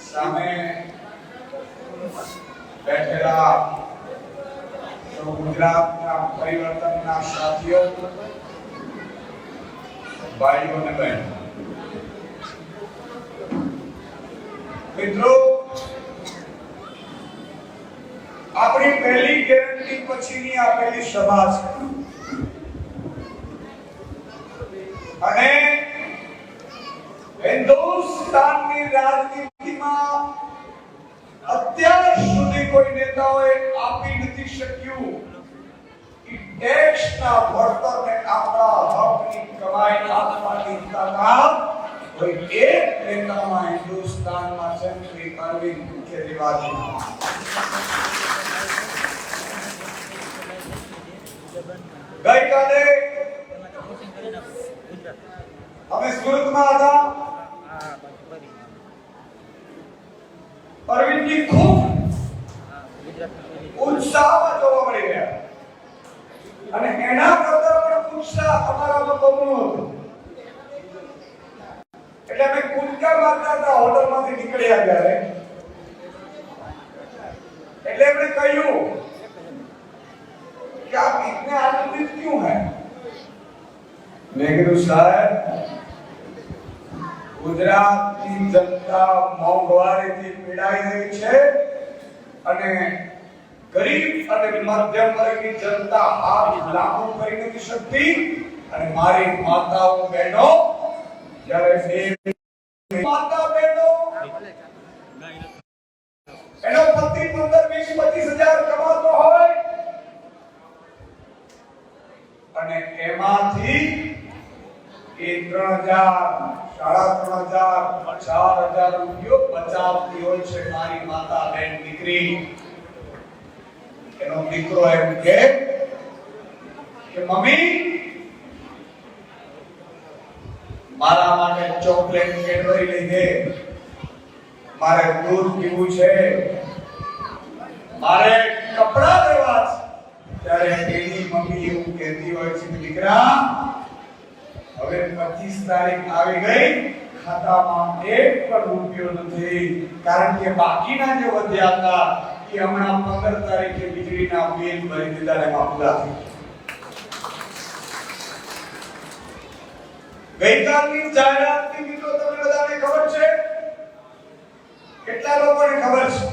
સામે બેઠેલા ગુજરાતના પરિવર્તનના સાથીઓ, ભાઈઓ અને બહેનો, મિત્રો, આપણી પહેલી ગેરંટી પછીની આ પહેલી સભા છે અને હિન્દુસ્તાનની રાજનીતિમાં અત્યાર સુધી કોઈ નેતાઓએ આપી નથી શક્યું કે ટેક્સના વળતરને આપણા હકની કમાઈ આપવાની તાકાત કોઈ એક નેતામાં હિન્દુસ્તાનમાં છે, શ્રી અરવિંદ કેજરીવાલજી. ગઈકાલે અમે સુરતમાં હતા. અરવિંદજી ખૂબ ઉત્સાહમાં જોવા મળી રહ્યા અને એના કરતા પણ ઉત્સાહ અમારામાં બમણો હતો. એટલે અમે કૂદકા મારતા હતા હોટલમાંથી નીકળ્યા ત્યારે. એટલે એમણે કહ્યું कि आप इतने आनंदित क्यों हैं? मैं कहा साहब, गुजरात की जनता मोंघवारीથી પીડાઈ રહી છે અને ગરીબ અને મધ્યમ વર્ગની જનતા હાથ લાંબો કરી નથી શકતી અને મારી માતાઓ બહેનો, જ્યારે બે માતા બહેનો એનો પતિ 15-20-25,000 કમાતો હોય અને એમાંથી એ 3,000, 3,500, 4,000 રૂપિયો બચાવતી હોય છે મારી માતા બેન દીકરી. એનો દીકરો એમ કે મમ્મી, મારા માટે ચોકલેટ કેડબરી લઈ દે, મારે દૂધ પીવું છે, મારે કપડા લેવા છે. ત્યારે એની મમ્મી એવું કહેતી હોય છે કે દીકરા, હવે 25 તારીખ આવી ગઈ, ખાતામાં એક પણ રૂપિયો નથી, કારણ કે બાકીના જે વધ્યા હતા એ હમણાં 15 તારીખે વીજળીના બિલ ભરી દીધા ને એમાં પૂરા થઈ. ગઈકાલની જાહેરાતની મિત્રો તમને બધાને ખબર છે? કેટલા લોકોને ખબર છે?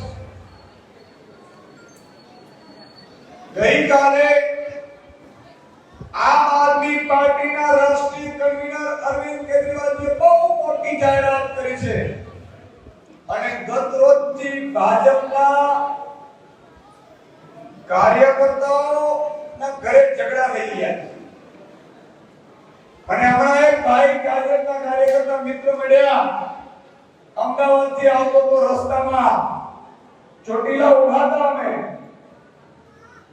ગઈકાલે આમ આદમી પાર્ટીના રાષ્ટ્રીય કન્વીનર અરવિંદ કેજરીવાલજીએ બહુ મોટી જાહેરાત કરી છે અને ગત રોજથી ભાજપના કાર્યકર્તાઓના ઘરે ઝઘડા થઈ ગયા છે અને હમણાં એક ભાઈ ભાજપના કાર્યકર્તા મિત્ર મળ્યા, અમદાવાદથી આવતો તો રસ્તામાં ચોટીલા ઉભા હતા અમે,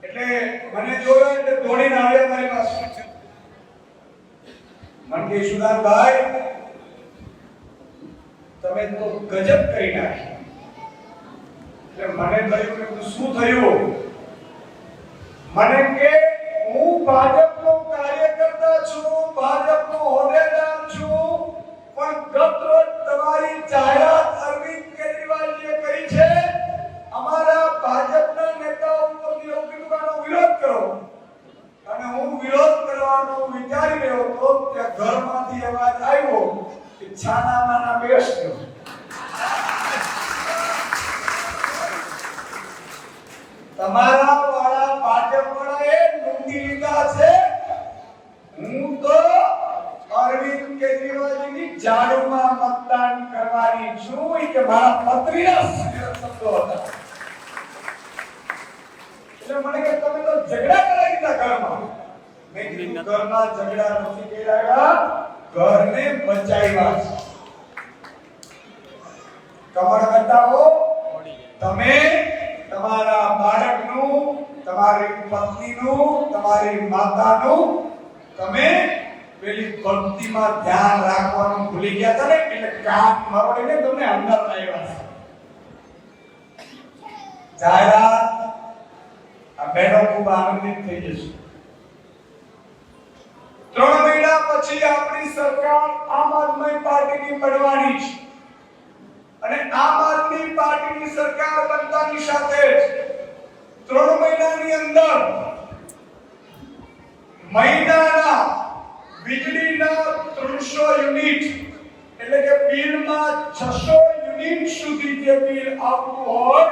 એટલે મને જોયો એટલે દોડીને આવ્યા મારી પાસે. મને કે સુદાનભાઈ, તમે તો ગજબ કરી નાખી. એટલે મને થયું કે શું થયું? મને કે હું ભાજપનો કાર્યકર્તા છું, ભાજપનો હોદ્દેદાર છું, પણ ગત રોજ તમારી જાહેરાત અરવિંદ કેજરીવાલજીએ કરી છે, અમારા ભાજપના નેતાઓ વિરોધ કરો, અને હું વિરોધ કરવાનો વિચારી રહ્યો હતો ત્યાં ઘરમાંથી અવાજ આવ્યો કે છાનામાના બેસજો. તમારા વાળા ભાજપ વાળાએ લૂંટી લીધા છે. હું તો અરવિંદ કેજરીવાલજીની જાડુમાં મતદાન કરવાની છું કે મારા પત્રીના શબ્દો હતા. મને કે તમે તો ઝઘડા કરાવી દીધા ઘરમાં. મેં કીધું ઘરમાં ઝઘડા નથી કર્યા, ઘરને બચાવ્યા છે. કમળ બતાવો, તમે તમારા બાળકનું, તમારી પત્નીનું, તમારી માતાનું તમે પેલી ભક્તિમાં ધ્યાન રાખવાનું ભૂલી ગયા હતા ને, એટલે કામ મરોડીને તમને અંદર લાવ્યા છે. જાહેરાત આ બહેનો ખૂબ આનંદિત થઈ જશે. 3 પછી આપણી સરકાર આમ આદમી પાર્ટીની બનવાની છે અને આમ આદમી પાર્ટીની સરકાર બનતાની સાથે જ 3 મહિનાની અંદર મહિનાના વીજળીના 300 યુનિટ એટલે કે બિલમાં 600 યુનિટ સુધી જે બિલ આવતું હોય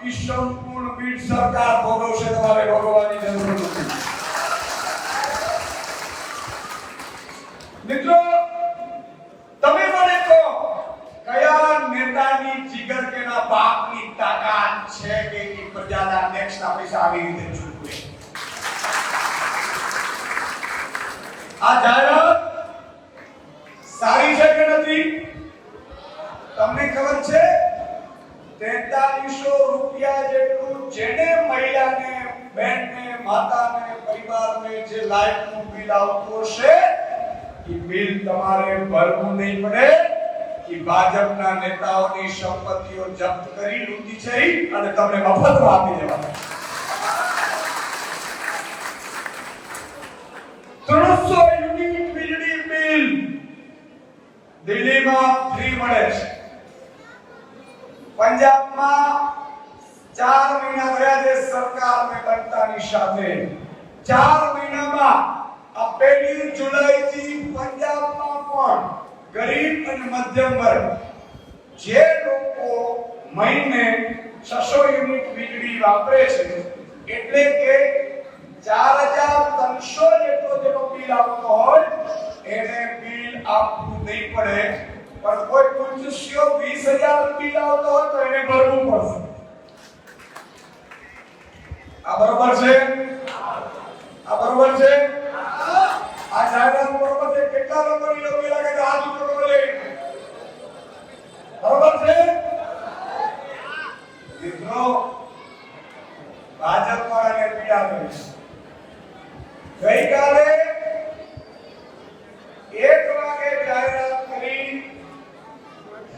એ સંપૂર્ણ બિલ સરકાર ભોગવશે, તમારે ભોગવવાની જરૂર નથી. મિત્રો, તમે મને કહો કયા નેતાની જીગર કે ના બાપની તાકાત છે કે એ પ્રજાના ટેક્સના પૈસા આવી રીતે ચૂકવે? આ જાહેરાત સારી છે કે નથી? તમને ખબર છે 4300 રૂપિયા જેટલું જેને મહિલાને, બહેનને, માતાને, પરિવારને જે લાઈટનું બિલ આવતું હશે એ બિલ તમારે ભરવું નહીં પડે. એ ભાજપના નેતાઓની સંપત્તિઓ જપ્ત કરી લૂંટી છે અને તમને મફતમાં આપી દેવાના. 300 યુનિટ વીજળી બિલ દિલ્હીમાં ફ્રી મળે છે. પંજાબમાં 4 મહિના થયા છે સરકારને બનતાની સાથે. 4 મહિનામાં આ 1 જુલાઈથી પંજાબમાં પણ ગરીબ અને મધ્યમ વર્ગ જે લોકો મહિને 600 યુનિટ વીજળી વાપરે છે એટલે કે 4300 જેટલો જેનો બિલ આવતો હોય એને બિલ આપવું નહીં પડે. પણ કોઈ કુંજસ્યો 20000 બિલ આવતો હોય તો એને ભરવું પડશે. આ બરોબર છે? આ બરોબર છે? આ જાહેરાત બરોબર છે? કેટલા લોકોની યોગ્ય લાગે છે? હાથ ઊંચો કરો લે. બરોબર છે? મિત્રો, ભાજપ વાળાને પીડા કરી. ગઈકાલે 1 વાગે જાહેરાત કરી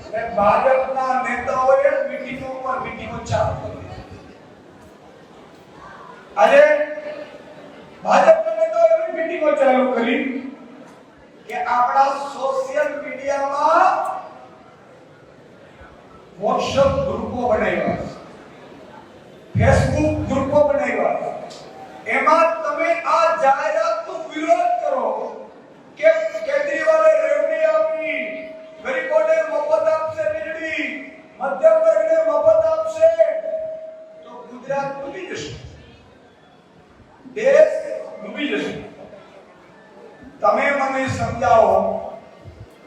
અને ભાજપના નેતાઓએ મીટિંગો પર મીટિંગો ચાલુ કરી. આજે ભાજપના નેતાઓએ એવી મીટિંગો ચાલુ કરી કે આપણા સોશિયલ મીડિયામાં WhatsApp ગ્રુપો બનાવ્યા છે, Facebook ગ્રુપો બનાવ્યા છે. એમાં તમે આ જાહેરાતનો વિરોધ કરો કે કેજરીવાલે રેવડી આપી, ગરીબોને મફત આપશે વીજળી, મધ્યમ વર્ગને મફત આપશે તો ગુજરાત ડૂબી જશે, દેશ ડૂબી જશે. તમે મને સમજાવો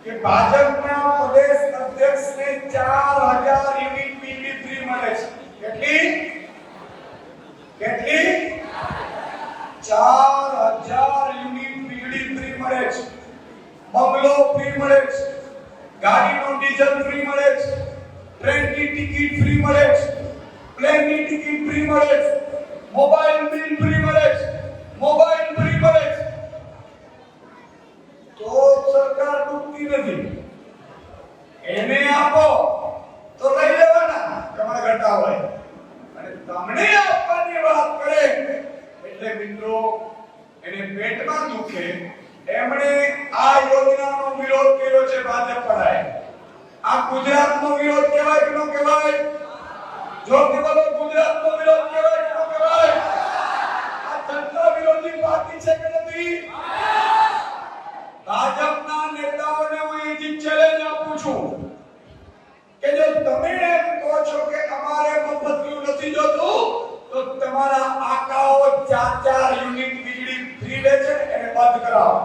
કે ભાજપના પ્રદેશ અધ્યક્ષને 4000 યુનિટ વીજળી ફ્રી મળે છે. કેટલી? 4000 યુનિટ વીજળી ફ્રી મળે છે. બંગલો ફ્રી મળે છે, ગાડીનો ડીઝલ ફ્રી મળે છે, ટ્રેનની ટિકિટ ફ્રી મળે છે, પ્લેનની ટિકિટ ફ્રી મળે છે, મોબાઈલ બિલ ફ્રી મળે છે, મોબાઈલ ફ્રી મળે છે. તો સરકાર ડૂબતી નથી. એને આપો તો લઈ લેવાના, તમારા ઘટા હોય. અને તમને આપવાની વાત કરે એટલે મિત્રો એને પેટમાં દુખે. એમણે આ યોજનાનો વિરોધ કર્યો છે ભાજપ વાળાએ. આ ગુજરાતનો વિરોધ કહેવાય કે ન કહેવાય? જોરથી બોલો, ગુજરાતનો વિરોધ કહેવાય કે ન કહેવાય? આ જનતા વિરોધી પાર્ટી છે કે નથી? ભાજપના નેતાઓને હું એ ચેલેન્જ આપું છું કે જો તમે એમ કહો છો કે અમારે મફતનું નથી જોતું તો તમારા આકાઓ 4 યુનિટ વીજળી ફ્રી લે છે એને બંધ કરાવો.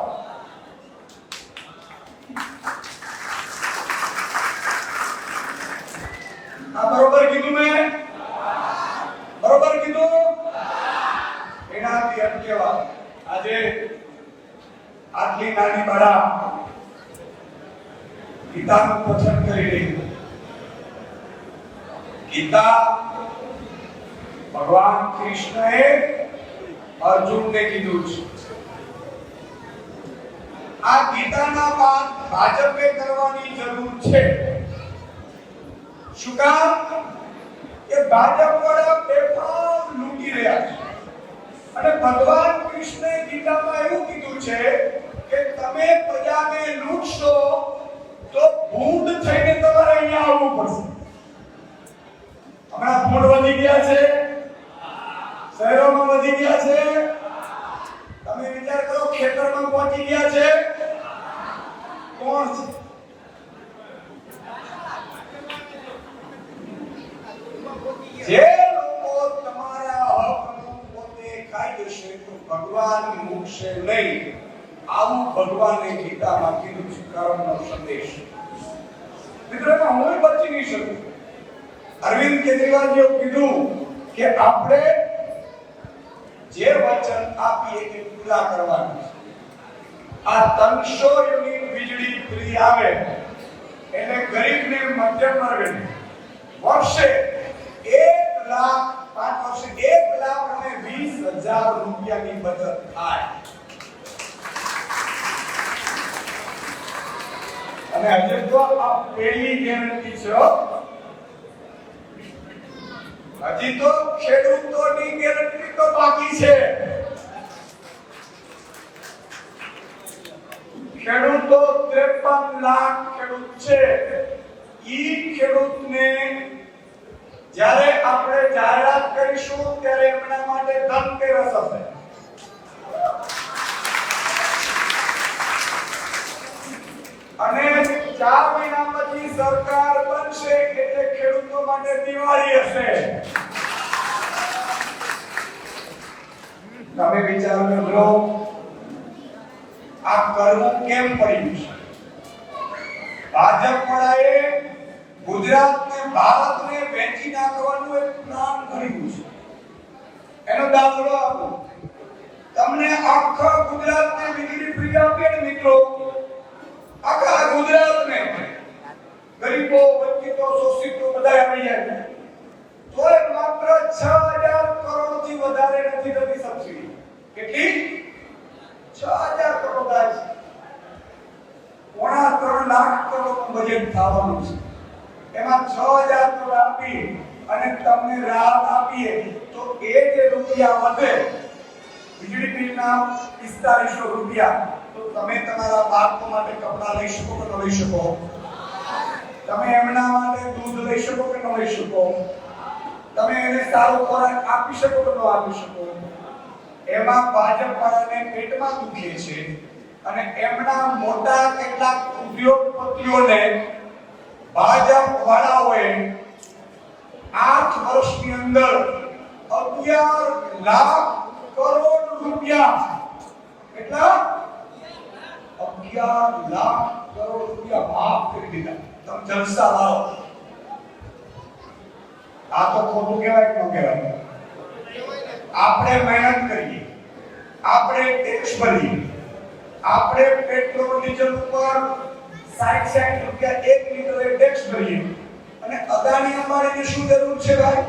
આ બરોબર કીધું મેં? બરોબર કીધું? એનાથી અટકેવા આજે આટલી નાની બાળા ગીતાનું પઠન કરી રહી. ગીતા ભગવાન કૃષ્ણએ અર્જુનને કીધું છે. આ ગીતાના પાઠ ભાજપે કરવાની જરૂર છે. શું કામ? કે ભાજપ વાળા બેફામ લૂંટી રહ્યા છે અને ભગવાન કૃષ્ણે ગીતામાં એવું કીધું છે કે તમે તમે પ્રજાને લૂંટશો તો ભૂંડ થઈને તમારે અહીંયા આવવું પડશે. હમણાં ભૂંડ વધી ગયા છે, શહેરોમાં વધી ગયા છે. તમે વિચાર કરો, ખેતરમાં પહોંચી ગયા છે. કોણ છે? જે લોકો તમારા હકનું પોતે ખાઈ જશે તો ભગવાન મૂકશે નહીં. આવું ભગવાને ગીતામાં કીધું છે, કર્મનો સંદેશ. મિત્રો, હું બચી નહીં શકું. અરવિંદ કેજરીવાલજીએ કીધું કે આપણે જે વચન આપીએ તે પૂરા કરવાનું છે. આ 300 યુનિટ વીજળી ફ્રી આવે એટલે ગરીબને મધ્યમ વર્ગને વર્ષે 1 લાખ, 5 વર્ષે 1,20,000 રૂપિયાની બચત થાય. અને હજી તો આ પહેલી ગેરંટી છે. હજી તો ખેડૂતોની ગેરંટી તો બાકી છે. ખેડૂતો 53 લાખ ખેડૂત છે. ઈ ખેડૂતને જ્યારે આપણે જાહેરાત કરીશું ત્યારે એમના માટે ધનતેરસ હશે. અને 4 મહિના પછી સરકાર બનશે એટલે ખેડૂતો માટે દિવાળી હશે. તમે વિચાર કરો, આ કરવું કેમ પડ્યું છે? ભાજપ વાળાએ ગુજરાતને, ભારતને વેચી નાખવાનું એક પ્લાન કર્યું છે. એનો દાખલો આપો. તમને આખા ગુજરાતને વીજળી ફ્રી આપીએ ને મિત્રો, આખા ગુજરાતને, ગરીબો, વંચિતો, શોષિતો બધા આવી જાય તો માત્ર 6000 કરોડ થી વધારે નથી થતી સબસિડી. કેટલી? 6000 કરોડ થાય છે. 3.5 લાખ કરોડનું બજેટ થવાનું છે. એમાં 6000 કરોડ આપી અને તમને રાહત આપીએ તો એ જે રૂપિયા વધે, વીજળી બિલના 4500 રૂપિયા, તો તમે તમારા બાળકો માટે કપડાં લઈ શકો કે ન લઈ શકો? તમે એમના માટે દૂધ લઈ શકો કે ન લઈ શકો? તમે એને સારો ખોરાક આપી શકો કે ન આપી શકો? એમાં ભાજપ વાળાને પેટમાં દુખે છે અને એમના મોટા કેટલાક ઉદ્યોગપતિઓને ભાજપ વાળાઓએ 8 વર્ષની અંદર 11 લાખ કરોડ રૂપિયા, કેટલા? 11 લાખ કરોડ રૂપિયા માફ કરી દીધા. તમે જલસા લાવો. આ તો ખોટું કહેવાય કે ન કહેવાય? આપણે મહેનત કરીએ, આપણે ટેક્સ ભરીએ, આપણે પેટ્રોલ ડીઝલ ઉપર 60 રૂપિયા 1 લીટરે ટેક્સ ભરીએ, અને અદાણી અંબાણીને શું જરૂર છે ભાઈ?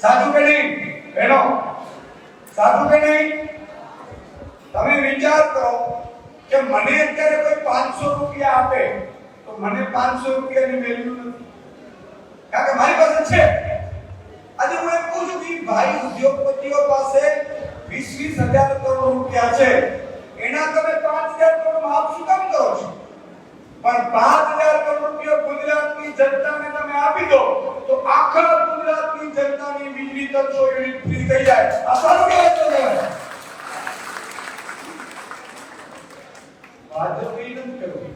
સાચું કે નહીં બહેનો? સાચું કે નહીં? તમે વિચાર કરો કે મને અત્યારે કોઈ 500 રૂપિયા આપે તો મને 500 રૂપિયાની વેલ્યુ નથી, કારણ કે મારી પાસે છે. આજે હું એમ કહું છું કે ભાઈ, ઉદ્યોગપતિઓ પાસે 20,000 કરોડ રૂપિયા છે, એના તમે 5,000 કરોડ માફ શું કામ કરો છો? પણ 5,000 કરોડ રૂપિયા ગુજરાતની જનતાને તમે આપી દો તો આખા ગુજરાતની જનતાની વીજળી 300 યુનિટ ફ્રી થઈ જાય. આ સારું કહેવાય. ભાજપે એવું કહ્યું,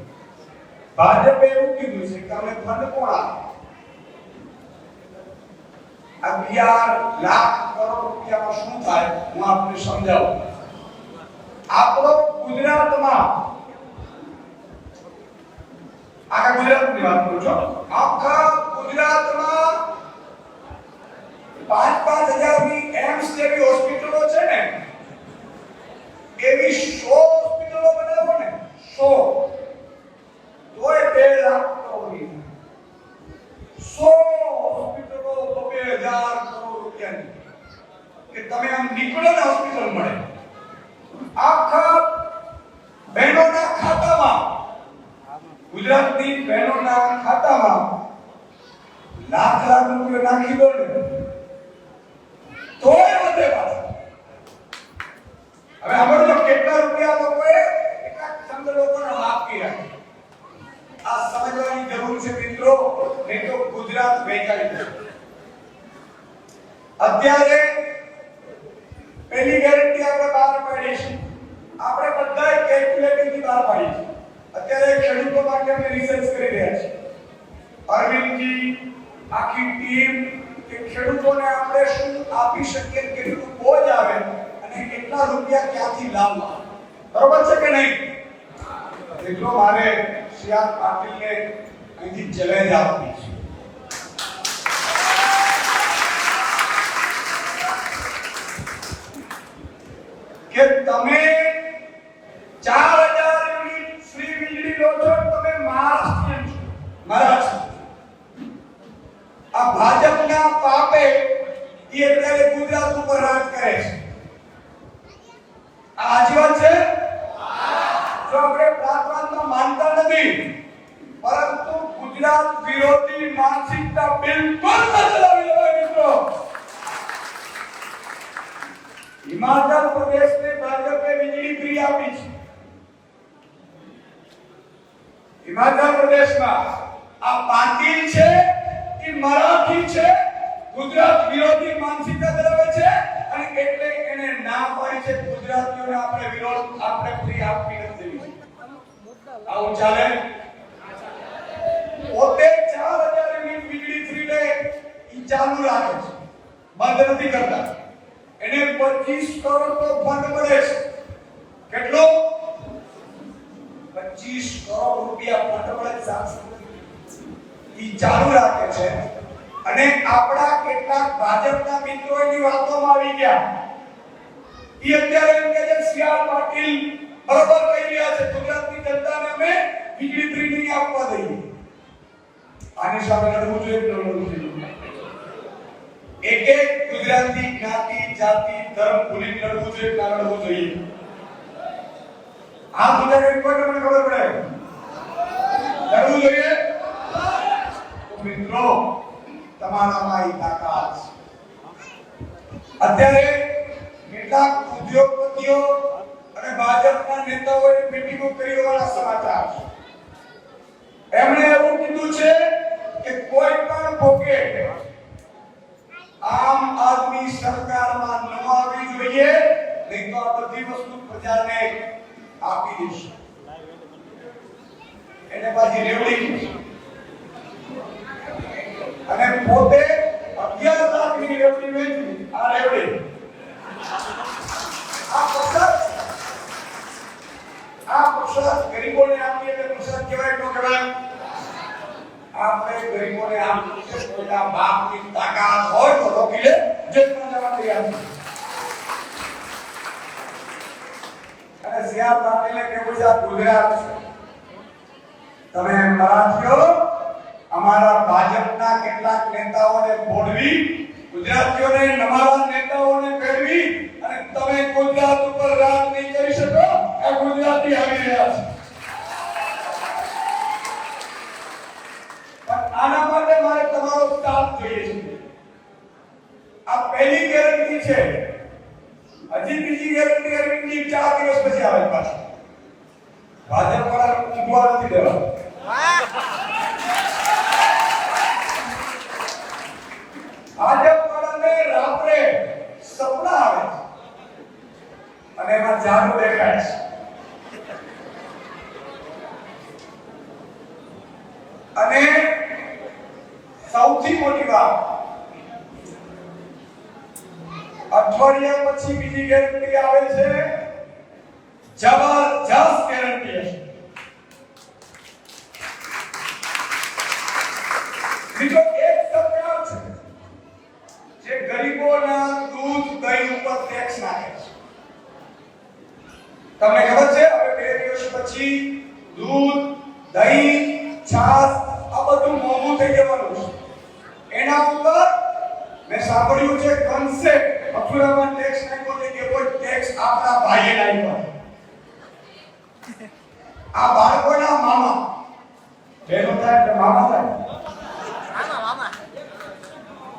ભાજપે એવું કીધું છે કે અમે ફંડ કોણ આપે? 11 લાખ કરોડ રૂપિયામાં શું થાય હું આપને સમજાવું. આપણો ગુજરાતમાં, આખા ગુજરાતની વાત કરું છું, આખા ગુજરાતમાં 5,000 ની એમ્સ જેવી હોસ્પિટલો છે ને, એવી 100 હોસ્પિટલો બનાવો ને, 100, તોય 2 લાખ કરોડ. 100 હોસ્પિટલો 2,000 કરોડ રૂપિયાની, કે તમે આમ નીકળો ને હોસ્પિટલ મળે. આખા બહેનોના ખાતામાં, ગુજરાતની બહેનોના ખાતામાં લાખ રૂપિયા નાખી દો ને તોય વધે પાછા. હવે આમાં કેટલા રૂપિયા લોકોએ ગુજરાત વહેંચાઈ ગયું. અત્યારે પહેલી ગેરંટી આપણે બહાર પાડી છે. આપણે બધાએ કેલ્ક્યુલેટરથી બહાર પાડી છે. અત્યારે ખેડૂતો માટે અમે રિસર્ચ કરી રહ્યા છીએ. અરવિંદજી આખી ટીમ કે ખેડૂતોને આપણે શું આપી શકીએ, કેટલું બોજ આવે અને કેટલા રૂપિયા ક્યાંથી લાવવા, બરોબર છે કે નહીં? એટલો મારે સીઆર પાટીલને અહીંથી ચેલેન્જ આપવી છે. કે તમે 4000 યુનિટ ફ્રી વીજળી લો છો, તમે મહારાષ્ટ્રીયન છો. મહારાષ્ટ્ર આ ભાજપના પાપે એ અત્યારે ગુજરાત ઉપર રાજ કરે છે. આ આજીવન છે. જો આપણે પ્રાંતમાં માનતા નથી, પરંતુ ગુજરાત વિરોધી માનસિકતા બિલકુલ ન ચલાવી લેવાય મિત્રો. હિમાચલ પ્રદેશને ભાજપે વીજળી ફ્રી આપી છે. હિમાચલ પ્રદેશમાં આ પાટીલ છે કે મરાઠી છે, ગુજરાત વિરોધી માનસિકતા ધરાવે છે અને એટલે એને ના પાડી છે ગુજરાતીઓને આપણે વિરોધ આપણે ફ્રી આપવી નથી. આવું ચાલે? પોતે 4000 યુનિટ વીજળી ફ્રી લે ઈ ચાલુ રાખે છે, બંધ નથી કરતા. એને 25 કરોડ તો ફંડ મળે છે. કેટલો? 25 કરોડ રૂપિયા ફંડ મળે છે. ઈ ચાલુ રાખે છે અને આપણા કેટલાક ભાજપના મિત્રો એની વાતોમાં આવી ગયા. ઈ અત્યારે એમ કે છે સીઆર પાટીલ બરોબર કહી રહ્યા છે, ગુજરાતની જનતાને અમે વીજળી ફ્રી નહીં આપવા દઈએ. આની સામે લડવું જોઈએ કે લડવું જોઈએ? એક એક ગુજરાતી જ્ઞાતિ જાતિ ધર્મ ભૂલી લડવું જોઈએ કે ના લડવું જોઈએ? આ ગુજરાતી કોઈને મને ખબર પડે લડવું જોઈએ. તો મિત્રો તમારામાં ઈ તાકાત છે. અત્યારે કેટલાક ઉદ્યોગપતિઓ અને ભાજપના નેતાઓએ મીટિંગો કરી હોવાના સમાચાર છે. એમણે એવું કીધું છે કે કોઈ પણ ભોગે આમ આદમી સરકારમાં ન આવવી જોઈએ, નહીં તો આ બધી વસ્તુ પ્રજાને આપી દઈશું. એને પાછી રેવડી અને પોતે 11 લાખની રેવડી વેચી. આ રેવડી આ પ્રસાદ ગરીબોને આપીએ એટલે પ્રસાદ કહેવાય તો કહેવાય? આપણે ગરીબોને આપીએ છે. કોઈના બાપની તાકાત હોય તો રોકી લે, જેટલા જવા તૈયાર છે. અને સીઆર પાટીલે કેવું છે આ ગુજરાત છે. તમે મરાઠીઓ અમારા ભાજપના કેટલાક નેતાઓને બોડવી, ગુજરાતીઓને અમારા નેતાઓને ફેરવી અને તમે ગુજરાત ઉપર રાજ નહીં કરી શકો. આ ગુજરાતી આવી રહ્યા છે. પણ આના માટે મારે તમારો સાથ જોઈએ છે. આ પહેલી ગેરંટી છે. હજી બીજી ગેરંટી અરવિંદજી 4 દિવસ પછી આવે પાછી. ભાજપ વાળા ઊંઘવા નથી દેવા. ભાજપ વાળાને રાત્રે સપના આવે અને એમાં જાદુ દેખાય છે. અને સૌથી મોટી વાત, અઠવાડિયા પછી બીજી ગેરંટી આવે છે. જબરજસ્ત ગેરંટી છે. બીજો એક સરકાર છે જે ગરીબોના દૂધ દહીં ઉપર ટેક્સ નાખે છે. તમને ખબર છે હવે 2 દિવસ પછી દૂધ દહીં છાસ આ બધું મોંઘું થઈ જવાનું છે. એના ઉપર મેં સાંભળ્યું છે કન્સેપ્ટ મથુરામાં ટેક્સ નાખ્યો છે કે કોઈ ટેક્સ આપણા ભાઈએ નાખ્યો. આ બાળકોના મામા બેનો થાય એટલે મામા થાય.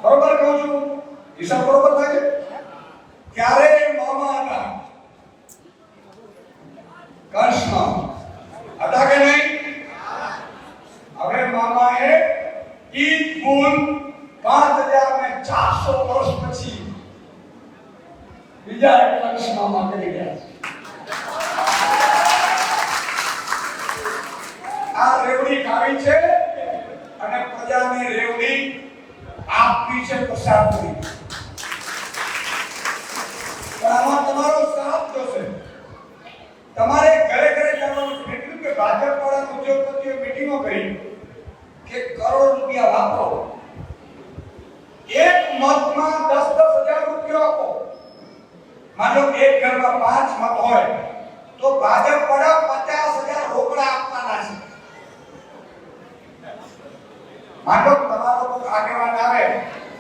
બરોબર કહું છું? હિસાબ બરોબર થાય? ક્યારે મામા હતા? કૃષ્ણ હતા કે નહીં? હવે મામાએ ઈદ ગુલ આપી છે પ્રસાદ કરી, પણ આમાં તમારો સાથ જોશે. તમારે ઘરે ઘરે જવાનું છે. એટલું કે ભાજપ વાળા ઉદ્યોગપતિઓ મીટિંગો કરી કે કરોડ રૂપિયા વાપરો, એક મતમાં 10,000 રૂપિયા આપો. માનો એક ઘરમાં 5 મત હોય તો ભાજપ વાળા 50,000 રોકડા આપવાના છે. માનો તમારો કોઈ આગેવાન આવે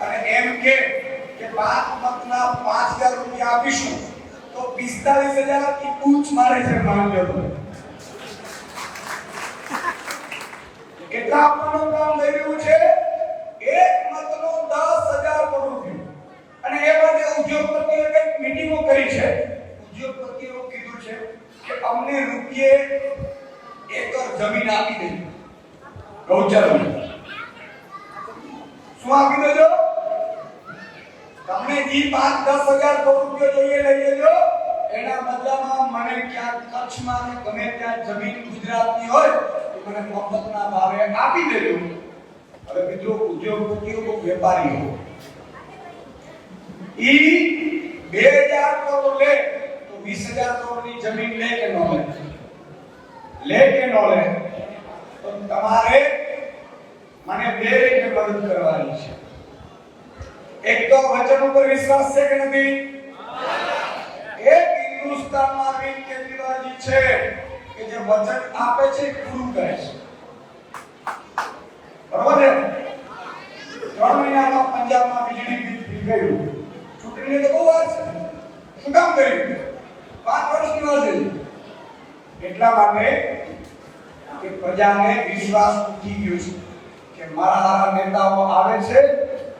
અને એમ કે 5 મતના 5,000 રૂપિયા આપીશું તો 45,000 की पूछ मारे છે. માનજો કેટલા આપવાનું કામ થઈ રહ્યું છે? એક મતનો 10,000 કરોડ. અને એ માટે ઉદ્યોગપતિઓએ કઈ મીટિંગો કરી છે. ઉદ્યોગપતિઓ કીધું છે કે અમને રૂપિયે એકર જમીન આપી દેજો, ગૌચર. શું આપી દેજો? તમને જે 5-10,000 કરોડ રૂપિયા જોઈએ લઈ લેજો, એના બદલામાં મને ક્યાં કચ્છમાં ને ગમે ત્યાં જમીન ગુજરાતની હોય તો મને મફતના ભાવે આપી દેજો. હવે મિત્રો ઉદ્યોગપતિઓ કો વેપારીઓ ઈ 2,000 કરોડ લે તો 20,000 કરોડની જમીન લે કે ન લે? લે કે ન લે? તો તમારે મને બે રીતે મદદ કરવાની છે. એક તો વચન ઉપર વિશ્વાસ છે કે નથી? એક હિન્દુસ્તાનમાં અરવિંદ કેજરીવાલજી છે કે જે વચન આપે છે પૂરું કરે છે. બરોબર છે? 3 મહિનામાં પંજાબમાં વીજળી બિલ ગયું. ચૂંટણી તો બહુ વાર છે. શું કામ કર્યું? 5 વર્ષની વાર છે. એટલા માટે કે પ્રજાને વિશ્વાસ ઉઠી ગયો છે કે મારા નેતાઓ આવે છે,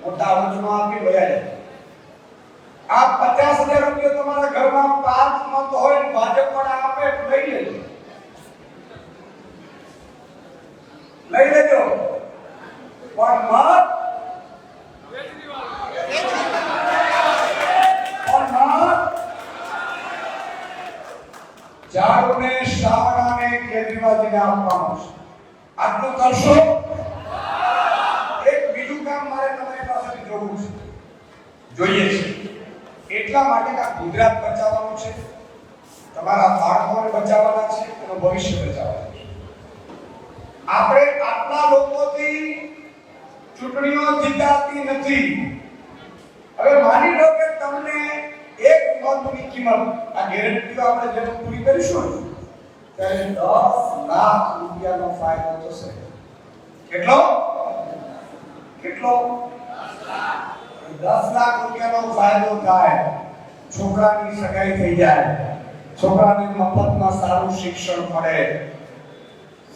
મોટા વચનો આપી વયા જાય. આ 50,000 રૂપિયા તમારા ઘરમાં 5 મત હોય ને ભાજપ વાળા આપે તો લઈ લેજો. લઈ લેજો. પણ ઝાડુને શાવણાને કેજરીવાલજીને આપવાનું છે. આટલું કરશો? એક બીજું કામ મારે તમારી પાસેથી જોવું છે, જોઈએ છે. એટલા માટે કે ગુજરાત બચાવવાનું છે, તમારા બાળકોને બચાવવાના છે, એનું ભવિષ્ય બચાવવાનું છે. આપણે આટલા લોકોથી ચૂંટણીઓ જીતાતી નથી. હવે માની લો કે તમને એક મતની કિંમત, આ ગેરંટીઓ આપણે જેમ પૂરી કરીશું ત્યારે 10 લાખ રૂપિયાનો ફાયદો થશે. કેટલો? 10 લાખ રૂપિયાનો ફાયદો થાય. છોકરાની સગાઈ થઈ જાય, છોકરાને મફતમાં સારું શિક્ષણ મળે.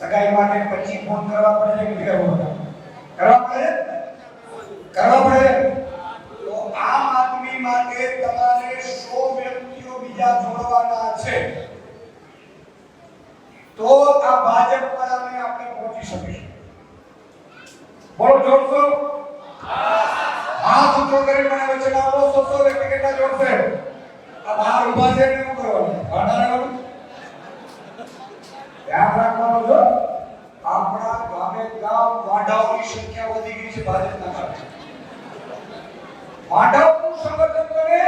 સગાઈ માટે પછી ફોન કરવા પડે કે કરવા પડે? તો આમ આદમી માટે તમારે 100 વ્યક્તિઓ બીજા જોડવાના છે તો આ ભાજપ વાળાને આપણે પહોંચી શકીશું. બોલો જોડશો? હાથ ઊંચો કરી મને વચ્ચે લાવો. 100 વ્યક્તિ કેટલા જોડશે? આ બહાર ઊભા છે ને શું કરવાનું? ભાડાનું ધ્યાન રાખવાનું જો. આપણા ગામે ગામ વાડાઓની સંખ્યા વધી ગઈ છે ભાજપના કારણે. વાડાઓનું સંગઠન કરે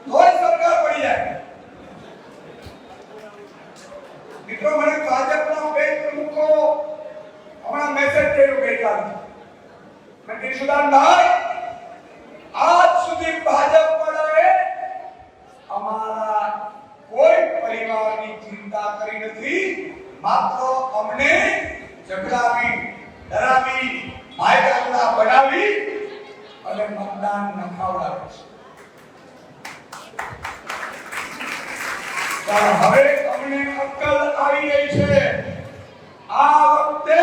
તોય સરકાર પડી જાય. મિત્રો મને ભાજપના બે પ્રમુખો હમણાં મેસેજ કર્યો ગઈકાલે. મેં કીધું સુદાનભાઈ, આજ સુધી ભાજપ વાળાએ અમારા કોઈ પરિવારની ચિંતા કરી નથી. માત્ર અમને ઝઘડાવી, ડરાવી, માયકાગડા બનાવી અને મતદાન નખાવડાવે છે. પણ હવે અમને અક્કલ આવી ગઈ છે. આ વખતે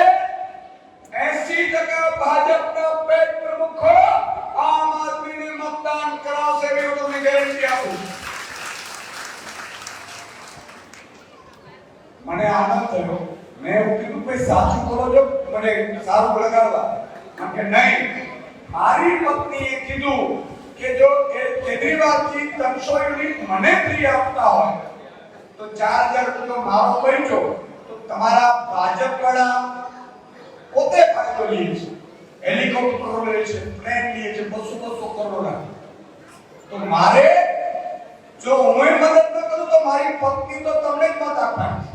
80% ભાજપના પેટ પ્રમુખો આમ આદમીને મતદાન કરાવશે એવી હું તમને ગેરંટી આપું. મને આનંદ થયો. મેં એવું કીધું ભાઈ સાચું બોલો છો, મને સારું લગાડવા. કે નહીં, મારી પત્નીએ કીધું કે જો કેજરીવાલજી 300 યુનિટ મને ફ્રી આપતા હોય તો 4,000 રૂપિયા મારો બચ્યો તો તમારા ભાજપ વાળા પોતે ફાયદો લે છે. હેલિકોપ્ટરો લે છે, પ્લેન લે છે, 200 કરોડના. તો મારે જો હું મદદ ન કરું તો મારી પત્ની તો તમને જ મત આપવાની.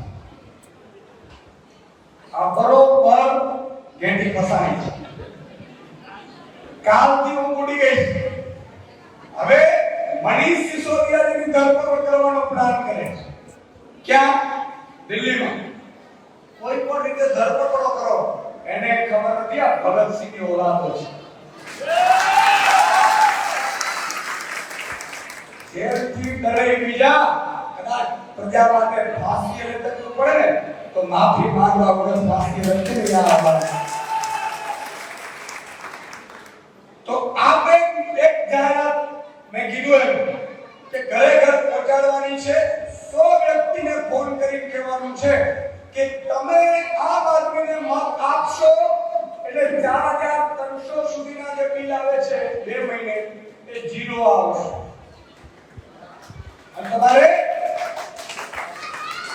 આ બરોબર ગેંડી ફસાણી છે. કાલથી હું ઉડી ગઈ. હવે મનીષ સિસોદિયાની ધરપકડ કરવાનો પ્લાન કરે છે. ક્યાં? દિલ્હીમાં. કોઈ પણ રીતે ધરપકડો કરો. એને ખબર નથી આ ભગતસિંહની ઓલાદો છે. જેલથી ડરે બીજા કદાચ પ્રજા માટે ફાંસી લેવું પડે ને તો માફી માંગવા વગર ફાંસી નથી લેવા. તો આપણે એક જાહેરાત મેં કીધું એમ કે ઘરે ઘર પહોંચાડવાની છે. 100 વ્યક્તિને ફોન કરી કહેવાનું છે કે તમે આમ આદમીને મત આપશો એટલે 4300 સુધીના જે બિલ આવે છે 2 મહિને એ ઝીરો આવશે. અને તમારે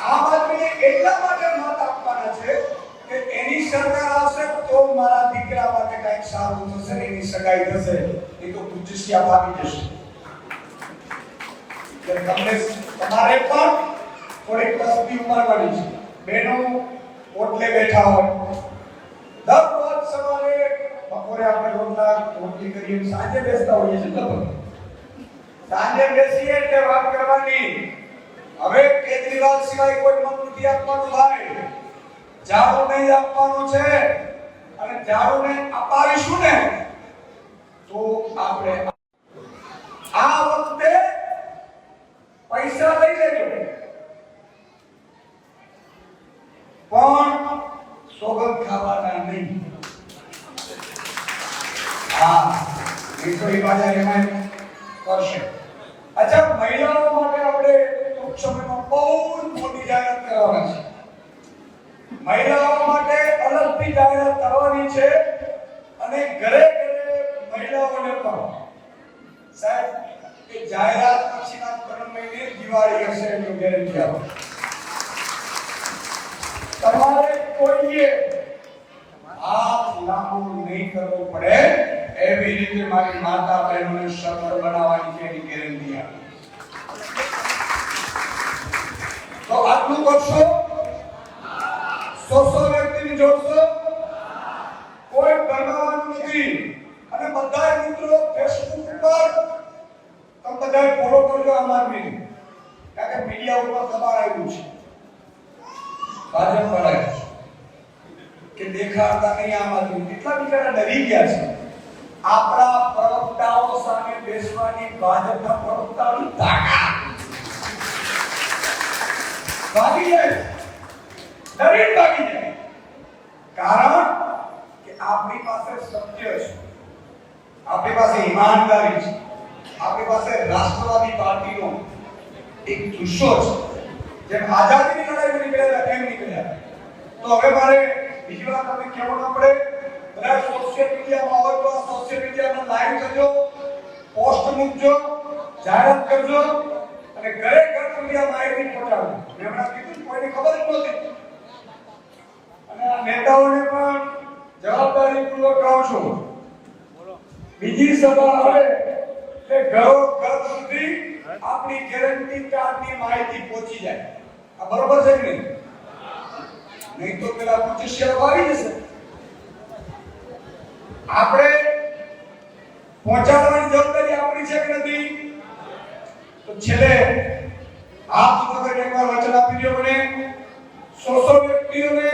આમ આદમીને એટલા માટે મત આપવાના છે કે એની સરકાર આવશે તો મારા દીકરા માટે કંઈક સારું થશે, એની સગાઈ થશે, એ તો ગુજસિયા ભાગી જશે. તમને તમારે પણ થોડીક તસ્બી ઉમારવાની છે. બહેનો ઓટલે બેઠા હોય, દરરોજ સવારે બપોરે આપણે રોટલા રોટલી કરીએ, સાંજે બેસતા હોઈએ છીએ. બરાબર, સાંજે બેસીએ એટલે વાત કરવાની. હવે કેજરીવાલ સિવાય કોઈ મત નથી આપવાનું ભાઈ. ઝાડુ નહીં આપવાનું છે. અને ઝાડુને અપાવીશું ને તો આપણે આ વખતે પૈસા લઈ લેજો પણ સોગંદ ખાવાના નહીં. હા, નીકળી બાજા એમાં કરશે. અચ્છા, મહિલાઓ માટે આપણે ટૂંક સમયમાં બહુ મોટી જાહેરાત કરવાની છે. મહિલાઓ માટે અલગથી જાહેરાત કરવાની છે અને ઘરે ઘરે મહિલાઓને પણ સાહેબ કે જાહેરાત પછીના 3 મહિને દિવાળી હશે એની ગેરંટી આપો. તમારે કોઈએ હાથ લાંબો નહીં કરવો પડે એવી રીતે મારી માતા બહેનોને સફળ બનાવવાની છે એની ગેરંટી આપો. તો આટલું કરશો? 100 વ્યક્તિને જોડશો? કોઈ ભરવાનું નથી. અને બધા મિત્રો ફેસબુક ઉપર તમે બધા ફોલો કરજો અમારને, કારણ કે મીડિયા ઉપર દબાણ આવ્યું છે ભાજપ વાળા કે દેખાડતા નહીં આમ આદમી. કેટલા બિચારા ડરી ગયા છે. આપણા પ્રવક્તાઓ સામે બેસવાની ભાજપના પ્રવક્તાઓની તાકાત ભાગી જાય, ડરીને ભાગી જાય. કારણ કે આપણી પાસે સત્ય છે, આપણી પાસે ઈમાનદારી છે, આપણી પાસે રાષ્ટ્રવાદી પાર્ટીનો એક જુસ્સો છે. જેમ આઝાદીની લડાઈમાં નીકળ્યા કેમ નીકળ્યા. તો હવે મારે બીજી વાત તમને કહેવું ન પડે. બધા સોશિયલ મીડિયામાં હોય તો સોશિયલ મીડિયામાં લાઈવ કરજો, પોસ્ટ મૂકજો, જાહેરાત કરજો અને ઘરે ઘર સુધી આ માહિતી પહોંચાડજો. મેં હમણાં કીધું કોઈને ખબર જ નહોતી. અને આ નેતાઓને પણ જવાબદારીપૂર્વક કહું છું, બીજી સભા આવે કે ઘરો ઘર સુધી આપણી ગેરંટી કાર્ડની માહિતી પહોંચી જાય. આ બરોબર છે કે નહીં તો પેલા ગુજસિયા આવી જશે. આપણે પહોંચાડવાની જવાબદારી આપણી છે કે નથી? તો છેલ્લે હાથ પકડીને એકવાર વચન આપી દો મને. 100 વ્યક્તિઓને